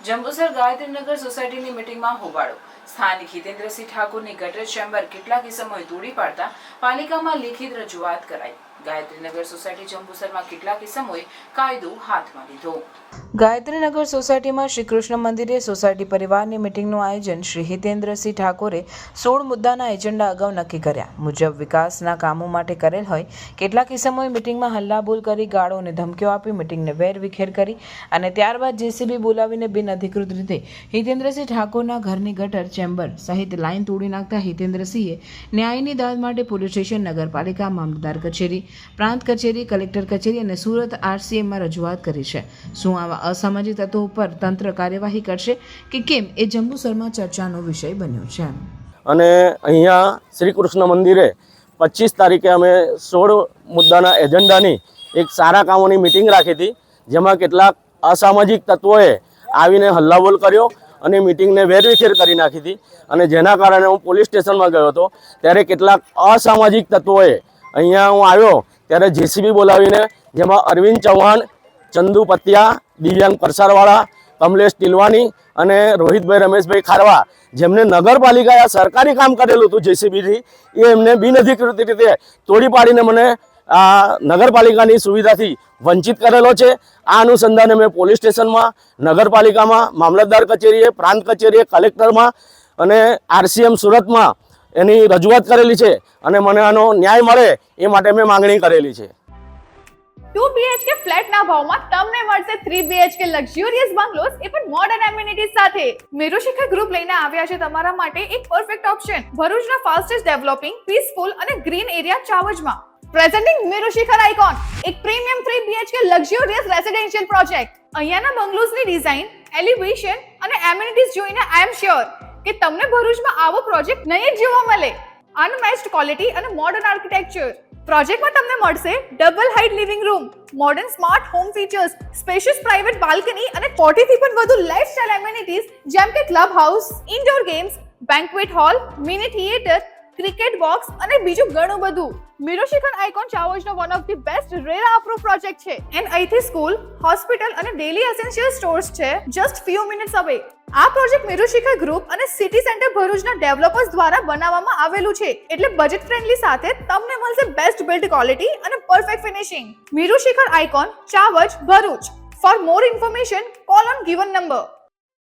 જંબુસર ગાયત્રીનગર સોસાયટીની મીટિંગમાં હોબાળો. સ્થાનિક હિતેન્દ્રસિંહ ઠાકોરની ગટર ચેમ્બર કેટલાક સમયે તોડી પાડતા પાલિકામાં લેખિત રજૂઆત કરાઈ. ગાયત્રીનગર સોસાયટી જંબુસરમાં કેટલાક સમયે કાયદો હાથમાં લીધો. ગાયત્રીનગર સોસાયટીમાં શ્રી કૃષ્ણ મંદિરે સોસાયટી પરિવારની મીટિંગનું આયોજન શ્રી હિતેન્દ્રસિંહ ઠાકોરે 16 મુદ્દાના એજન્ડા અગાઉ નક્કી કર્યા મુજબ વિકાસના કામો માટે કરેલ હોય. કેટલાક સમયે મીટિંગમાં હલ્લાબોલ કરી, ગાળો અને ધમકીઓ આપી મીટિંગને વેરવિખેર કરી અને ત્યારબાદ જેસીબી બોલાવીને બિનઅધિકૃત રીતે હિતેન્દ્રસિંહ ઠાકોરના ઘરની ગટર ચેમ્બર સહિત લાઇન તોડી નાખતા હિતેન્દ્રસિંહે ન્યાયની દાદ માટે પોલીસ સ્ટેશન, નગરપાલિકા, મામલતદાર કચેરી, પ્રાંત કચેરી, કલેક્ટર કચેરી અને સુરત RCMમાં રજૂઆત કરી છે. શું આવા અસામાજિક તત્વો ઉપર તંત્ર કાર્યવાહી કરશે કે કેમ એ જંબુસરમાં ચર્ચાનો વિષય બન્યો છે. અને અહીંયા શ્રી કૃષ્ણ મંદિરે 25 તારીખે અમે 16 મુદ્દાના એજન્ડાની એક સારા કામોની મિટિંગ રાખી હતી, જેમાં કેટલાક અસામાજિક તત્વોએ આવીને હલ્લાબોલ કર્યો અને મિટિંગને વેરવિખેર કરી નાખી હતી. અને જેના કારણે હું પોલીસ સ્ટેશનમાં ગયો હતો. ત્યારે કેટલાક અસામાજિક તત્વોએ અહીંયા હું આવ્યો ત્યારે જેસીબી બોલાવીને, જેમાં અરવિંદ ચૌહાણ, ચંદુ પતિયા, દિવ્યાંગ પરસારવાળા, કમલેશ ટીલવાની અને રોહિતભાઈ રમેશભાઈ ખારવા, જેમને નગરપાલિકાએ સરકારી કામ કરેલું હતું જેસીબીથી, એ એમને બિનઅધિકૃત રીતે તોડી પાડીને મને આ નગરપાલિકાની સુવિધાથી વંચિત કરેલો છે. આ અનુસંધાને મેં પોલીસ સ્ટેશનમાં, નગરપાલિકામાં, મામલતદાર કચેરીએ, પ્રાંત કચેરીએ, કલેક્ટરમાં અને RCM સુરતમાં એની રજૂઆત કરેલી છે અને મને આનો ન્યાય મળે એ માટે મેં માંગણી કરેલી છે. 2 BHK ફ્લેટના ભાવમાં તમને મળશે 3 BHK લક્ઝરિયસ બંગલોઝ, એ પણ મોડર્ન એમિનિટીઝ સાથે. મેરુશિખર ગ્રુપ લઈને આવ્યા છે તમારા માટે એક પરફેક્ટ ઓપ્શન ભરૂચના ફાસ્ટેસ્ટ ડેવલપિંગ, પીસફુલ અને ગ્રીન એરિયા ચાવજમાં. પ્રેઝન્ટિંગ મેરુશિખર આઇકોન, એક premium 3 BHK luxurious residential project. અહીંયાના બંગલોઝની ડિઝાઇન, એલિવેશન અને એમિનિટીઝ જોઈને આઈ એમ શ્યોર કે તમને ભરૂચમાં આવો પ્રોજેક્ટ નહીં જ જોવા મળે. અનમેચ્ડ ક્વોલિટી અને મોડર્ન આર્કિટેક્ચર. પ્રોજેક્ટમાં તમને મળશે double height living room, modern smart home features, spacious private balcony અને 40 થી પણ વધુ લાઇફસ્ટાઇલ એમિનિટીઝ જેમ કે club house, indoor games, banquet hall, mini theatre, cricket box અને બીજું ઘણું બધું. મેરુશિખર આઇકોન ચાવજનો one of the best RERA approve project છે. એન્ડ અહીંથી સ્કૂલ, હોસ્પિટલ અને ડેલી એસેન્શિયલ સ્ટોર્સ છે જસ્ટ ફ્યુ મિનિટ્સ અવે. આ પ્રોજેક્ટ મેરુશિખર ગ્રુપ અને સિટી સેન્ટર ભરૂચના ડેવલપર્સ દ્વારા બનાવવામાં આવેલું છે, એટલે બજેટ ફ્રેન્ડલી સાથે તમને મળશે બેસ્ટ બિલ્ડ ક્વોલિટી અને perfect finishing. Merushikhar icon Chavaj, Bharuch. For more information call on given number.